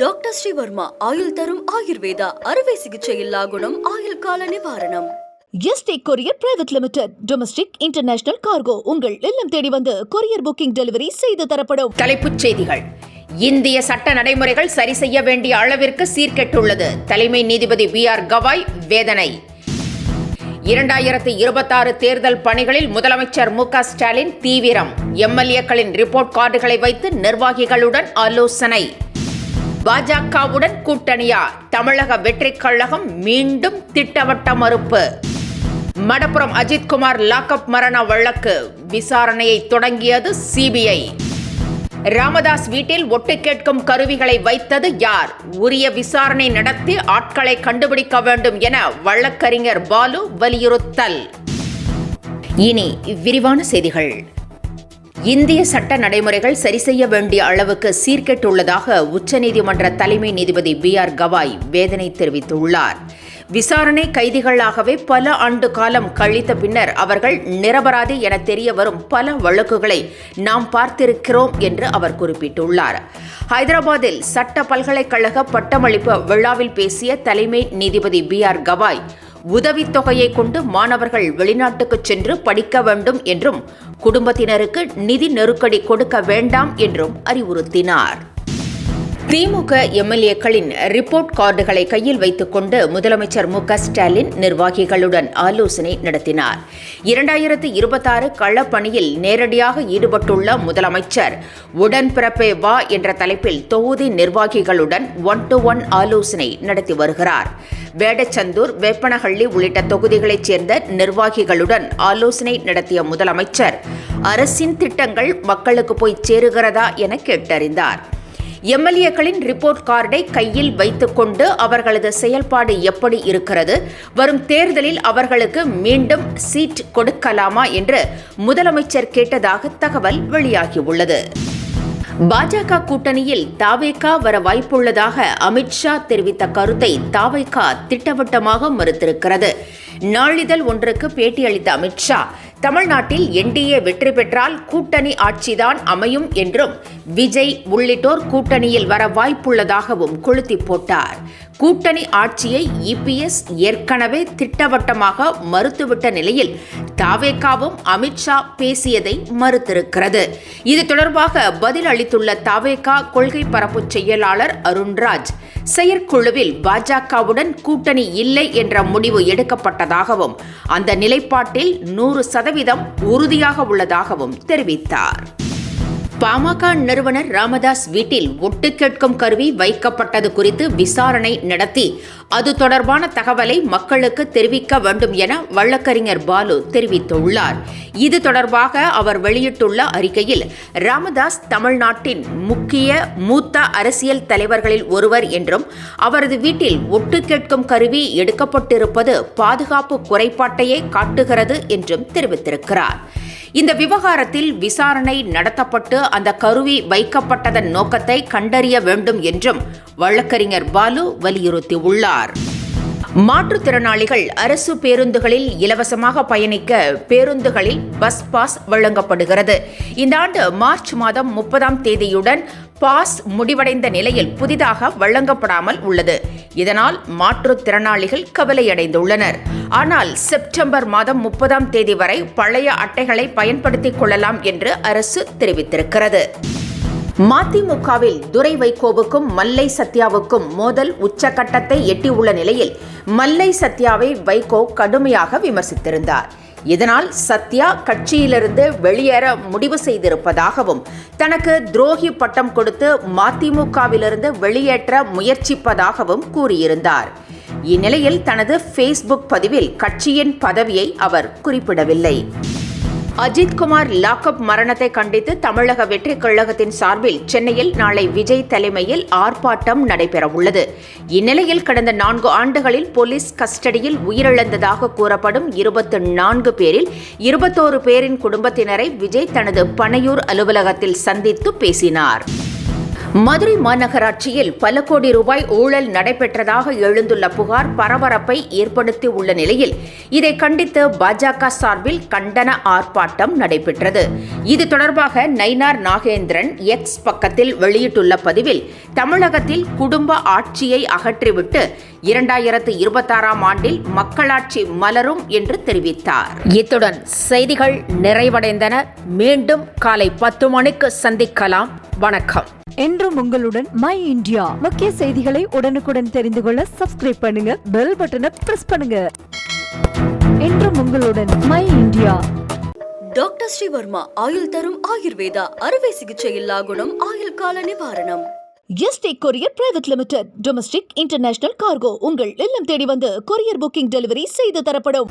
Doctor Sreevarma ஆயுள் தரும் ஆயுர்வேதா அறுவை சிகிச்சையில்லா குணம் ஆயுள் கால நிவாரணம். Yesterday courier private limited. Domestic international cargo உங்கள் இல்லம் தேடி வந்து கொரியர் புக்கிங் டெலிவரி செய்து தரப்படும். தலைப்புச் செய்திகள். இந்திய சட்ட நடைமுறைகள் சரி செய்ய வேண்டிய அளவிற்கு சீர்கெட்டுள்ளது. தலைமை நீதிபதி VR கவாய் வேதனை. 2026 தேர்தல் பணிகளில் முதலமைச்சர் MK ஸ்டாலின் தீவிரம். MLA-க்களின் ரிப்போர்ட் கார்டுகளை வைத்து நிர்வாகிகளுடன் ஆலோசனை. பாஜகவுடன் கூட்டணியா? தமிழக வெற்றிக் கழகம் மீண்டும் திட்டவட்ட மறுப்பு. மடப்புரம் அஜித்குமார் லாக்அப் மரண வழக்கு விசாரணையை தொடங்கியது CBI. ராமதாஸ் வீட்டில் ஒட்டு கேட்கும் கருவிகளை வைத்தது யார்? உரிய விசாரணை நடத்தி ஆட்களை கண்டுபிடிக்க வேண்டும் என வழக்கறிஞர் பாலு வலியுறுத்தல். இனி விரிவான செய்திகள். இந்திய சட்ட நடைமுறைகள் சரி செய்ய வேண்டிய அளவுக்கு சீர்கெட்டுள்ளதாக உச்சநீதிமன்ற தலைமை நீதிபதி VR கவாய் வேதனை தெரிவித்துள்ளார். விசாரணை கைதிகளாகவே பல ஆண்டு காலம் கழித்த பின்னர் அவர்கள் நிரபராதி என தெரிய வரும் பல வழக்குகளை நாம் பார்த்திருக்கிறோம் என்று அவர் குறிப்பிட்டுள்ளார். ஹைதராபாத்தில் சட்ட பல்கலைக்கழக பட்டமளிப்பு விழாவில் பேசிய தலைமை நீதிபதி VR கவாய் உதவித்தொகையை கொண்டு மாணவர்கள் வெளிநாட்டுக்கு சென்று படிக்க வேண்டும் என்றும் குடும்பத்தினருக்கு நிதி நெருக்கடி கொடுக்க வேண்டாம் என்றும் அறிவுறுத்தினார். திமுக MLA-க்களின் ரிப்போர்ட் கார்டுகளை கையில் வைத்துக் கொண்டு முதலமைச்சர் MK ஸ்டாலின் நிர்வாகிகளுடன் ஆலோசனை நடத்தினார். 2026 களப்பணியில் நேரடியாக ஈடுபட்டுள்ள முதலமைச்சர் உடன்பிறப்பே வா என்ற தலைப்பில் தொகுதி நிர்வாகிகளுடன் 1-to-1 ஆலோசனை நடத்தி வருகிறார். வேடச்சந்தூர், வேப்பனஹள்ளி உள்ளிட்ட தொகுதிகளைச் சேர்ந்த நிர்வாகிகளுடன் ஆலோசனை நடத்திய முதலமைச்சர் அரசின் திட்டங்கள் மக்களுக்கு போய் சேருகிறதா என கேட்டறிந்தார். MLA-க்களின் ரிப்போர்ட் கார்டை கையில் வைத்துக் கொண்டு அவர்களது செயல்பாடு எப்படி இருக்கிறது, வரும் தேர்தலில் அவர்களுக்கு மீண்டும் சீட் கொடுக்கலாமா என்று முதலமைச்சர் கேட்டதாக தகவல் வெளியாகியுள்ளது. பாஜக கூட்டணியில் தாவேக வர வாய்ப்புள்ளதாக அமித்ஷா தெரிவித்த கருத்தை தாவேக திட்டவட்டமாக மறுத்திருக்கிறது. நாளிதழ் ஒன்றுக்கு பேட்டியளித்த அமித்ஷா, தமிழ்நாட்டில் NDA வெற்றி பெற்றால் கூட்டணி ஆட்சிதான் அமையும் என்றும் விஜய் உள்ளிட்டோர் கூட்டணியில் வர வாய்ப்புள்ளதாகவும் கொளுத்தி போட்டார். கூட்டணி ஆட்சியை EPS ஏற்கனவே திட்டவட்டமாக மறுத்துவிட்ட நிலையில் தாவேகாவும் அமித்ஷா பேசியதை மறுத்திருக்கிறது. இது தொடர்பாக பதில் அளித்துள்ள தாவேகா கொள்கை பரப்பு செயலாளர் அருண்ராஜ், செயற்குழுவில் பாஜகவுடன் கூட்டணி இல்லை என்ற முடிவு எடுக்கப்பட்டதாகவும் அந்த நிலைப்பாட்டில் 100% உறுதியாக உள்ளதாகவும் தெரிவித்தார். பாமக நிறுவனர் ராமதாஸ் வீட்டில் ஒட்டு கேட்கும் கருவி வைக்கப்பட்டது குறித்து விசாரணை நடத்தி அது தொடர்பான தகவலை மக்களுக்கு தெரிவிக்க வேண்டும் என வழக்கறிஞர் பாலு தெரிவித்துள்ளார். இது தொடர்பாக அவர் வெளியிட்டுள்ள அறிக்கையில், ராமதாஸ் தமிழ்நாட்டின் முக்கிய மூத்த அரசியல் தலைவர்களில் ஒருவர் என்றும் அவரது வீட்டில் ஒட்டு கேட்கும் கருவி எடுக்கப்பட்டிருப்பது பாதுகாப்பு குறைபாட்டையே காட்டுகிறது என்றும் தெரிவித்திருக்கிறார். இந்த விவகாரத்தில் விசாரணை நடத்தப்பட்டு அந்த கருவி வைக்கப்பட்டதன் நோக்கத்தை கண்டறிய வேண்டும் என்றும் வழக்கறிஞர் பாலு வலியுறுத்தியுள்ளார். மாற்றுத்திறனாளிகள் அரசு பேருந்துகளில் இலவசமாக பயணிக்க பேருந்துகளில் பஸ் பாஸ் வழங்கப்படுகிறது. இந்த ஆண்டு மார்ச் மாதம் 30ஆம் தேதியுடன் பாஸ் முடிவடைந்த நிலையில் புதிதாக வழங்கப்படாமல் உள்ளது. இதனால் மாற்றுத்திறனாளிகள் கவலையடைந்துள்ளனர். ஆனால் செப்டம்பர் மாதம் 30ஆம் தேதி வரை பழைய அட்டைகளை பயன்படுத்திக் கொள்ளலாம் என்று அரசு தெரிவித்திருக்கிறது. மதிமுகவில் துரை வைகோவுக்கும் மல்லை சத்யாவுக்கும் மோதல் உச்சகட்டத்தை எட்டியுள்ள நிலையில் மல்லை சத்யாவை வைகோ கடுமையாக விமர்சித்திருந்தார். இதனால் சத்யா கட்சியிலிருந்து வெளியேற முடிவு செய்திருப்பதாகவும் தனக்கு துரோகி பட்டம் கொடுத்து மதிமுகவிலிருந்து வெளியேற்ற முயற்சிப்பதாகவும் கூறியிருந்தார். இந்நிலையில் தனது Facebook பதிவில் கட்சியின் பதவியை அவர் குறிப்பிடவில்லை. அஜித்குமார் லாக்அப் மரணத்தை கண்டித்து தமிழக வெற்றிக் கழகத்தின் சார்பில் சென்னையில் நாளை விஜய் தலைமையில் ஆர்ப்பாட்டம் நடைபெறவுள்ளது. இந்நிலையில் கடந்த 4 ஆண்டுகளில் போலீஸ் கஸ்டடியில் உயிரிழந்ததாக கூறப்படும் 24 பேரில் 21 பேரின் குடும்பத்தினரை விஜய் தனது பனையூர் அலுவலகத்தில் சந்தித்து பேசினார். மதுரை மாநகராட்சியில் பல கோடி ரூபாய் ஊழல் நடைபெற்றதாக எழுந்துள்ள புகார் பரபரப்பை ஏற்படுத்தி உள்ள நிலையில் இதை கண்டித்து பாஜக சார்பில் கண்டன ஆர்ப்பாட்டம் நடைபெற்றது. இது தொடர்பாக நயினார் நாகேந்திரன் எக்ஸ் பக்கத்தில் வெளியிட்டுள்ள பதிவில் தமிழகத்தில் குடும்ப ஆட்சியை அகற்றிவிட்டு 2026ஆம் ஆண்டில் மக்களாட்சி மலரும் என்று தெரிவித்தார். இத்துடன் செய்திகள் நிறைவடைந்தன. மீண்டும் காலை 10 மணிக்கு சந்திக்கலாம். வணக்கம். என்றும் உங்களுடன் மை இந்தியா. முக்கிய செய்திகளை உடனுக்குடன் தெரிந்து கொள்ள சப்ஸ்கிரைப் பண்ணுங்க, பெல் பட்டனை பிரஸ் பண்ணுங்க. என்றும் உங்களுடன் மை இந்தியா. டாக்டர் ஸ்ரீவர்மா ஆயுள் தரும் ஆயுர்வேதா அறுவை சிகிச்சை இல்லா குணம் ஆயுள் கால நிவாரணம். ST courier private limited domestic international cargo உங்கள் இல்லம் தேடி வந்து கொரியர் புக்கிங் டெலிவரி செய்து தரப்படும்.